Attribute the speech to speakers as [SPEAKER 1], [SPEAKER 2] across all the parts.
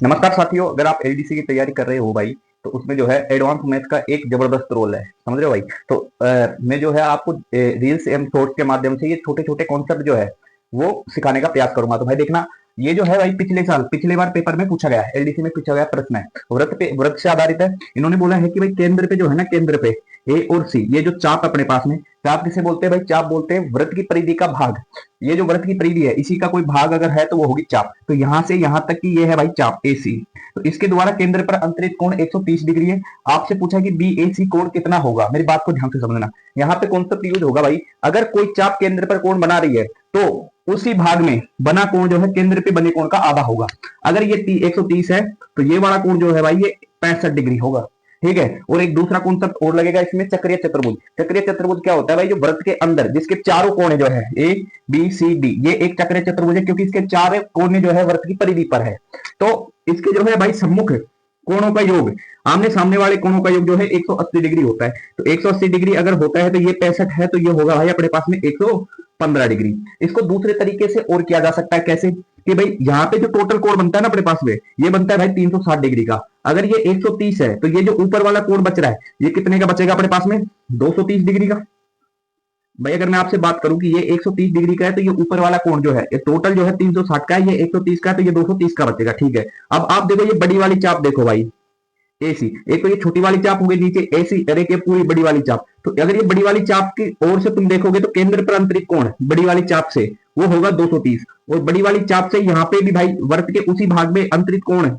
[SPEAKER 1] नमस्कार साथियों, अगर आप एलडीसी की तैयारी कर रहे हो भाई, तो उसमें जो है एडवांस मैथ का एक जबरदस्त रोल है। समझ रहे हो भाई? तो मैं जो है आपको रील्स एंड शॉर्ट्स के माध्यम से ये छोटे छोटे कॉन्सेप्ट जो है वो सिखाने का प्रयास करूंगा। तो भाई देखना, ये जो है भाई पिछले बार पेपर में पूछा गया है, एलडीसी में पूछा गया प्रश्न है, व्रत से आधारित है। इन्होंने बोला है कि भाई केंद्र पे जो है ना, केंद्र पे ए और सी, ये जो चाप अपने पास में, चाप किसे बोलते हैं भाई? चाप बोलते हैं वृत्त की परिधि का भाग। ये जो वृत्त की परिधि है, इसी का कोई भाग अगर है तो वो होगी चाप। तो यहां से यहां तक की ये है भाई चाप ए सी। तो इसके द्वारा केंद्र पर अंतरित कोण 130 डिग्री है। आपसे पूछा कि बी ए सी कोण कितना होगा। मेरी बात को ध्यान से समझना, यहाँ पे कॉन्सेप्ट यूज होगा भाई, अगर कोई चाप केंद्र पर कोण बना रही है तो उसी भाग में बना कोण जो है केंद्र पे बने कोण का आधा होगा। अगर ये 130 है तो ये वाला कोण जो है भाई ये 65 डिग्री होगा। ठीक है। और एक दूसरा कॉन्सेप्ट और लगेगा इसमें, चक्रीय चतुर्भुज। चक्रीय चतुर्भुज क्या होता है भाई? जो वृत्त के अंदर जिसके चारों कोने जो है ए बी सी डी, ये एक चक्रीय चतुर्भुज है, क्योंकि इसके चार कोने जो है वृत्त की परिधि पर है। तो इसके जो है भाई सम्मुख कोणों का योग, आमने सामने वाले कोणों का योग जो है 180 डिग्री होता है। तो 180 डिग्री अगर होता है तो ये 65 है, तो ये होगा भाई अपने पास में 115 डिग्री। इसको दूसरे तरीके से और किया जा सकता है। कैसे? कि भाई यहाँ पे जो टोटल कोण बनता है ना अपने पास में, ये बनता है भाई 360 डिग्री का। अगर ये 130 है तो ये जो ऊपर वाला कोण बच रहा है ये कितने का बचेगा अपने पास में? 230 डिग्री का। भाई अगर मैं आपसे बात करूं कि ये 130 डिग्री का है, तो ये ऊपर वाला कोण जो है, ये टोटल जो है 360 का है, ये 130 का है, तो ये 230 का बचेगा। ठीक है। अब आप देखो ये बड़ी वाली चाप देखो भाई, एसी। एक तो ये छोटी वाली चाप होगी नीचे एसी, और एक ये पूरी बड़ी वाली चाप। तो अगर ये बड़ी वाली चाप की ओर से तुम देखोगे तो केंद्र पर अंतरित कोण बड़ी वाली चाप से वो होगा 230, और बड़ी वाली चाप से यहाँ पे भी भाई वर्त के उसी भाग में अंतरित कोण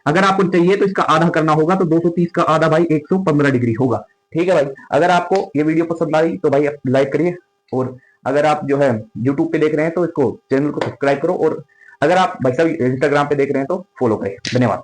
[SPEAKER 1] अगर आपको चाहिए तो इसका आधा करना होगा, तो 230 का आधा भाई 115 डिग्री होगा। ठीक है भाई। अगर आपको ये वीडियो पसंद आई तो भाई लाइक करिए, और अगर आप जो है यूट्यूब पे देख रहे हैं तो इसको चैनल को सब्सक्राइब करो, और अगर आप भाई साहब इंस्टाग्राम पे देख रहे हैं तो फॉलो करें। धन्यवाद।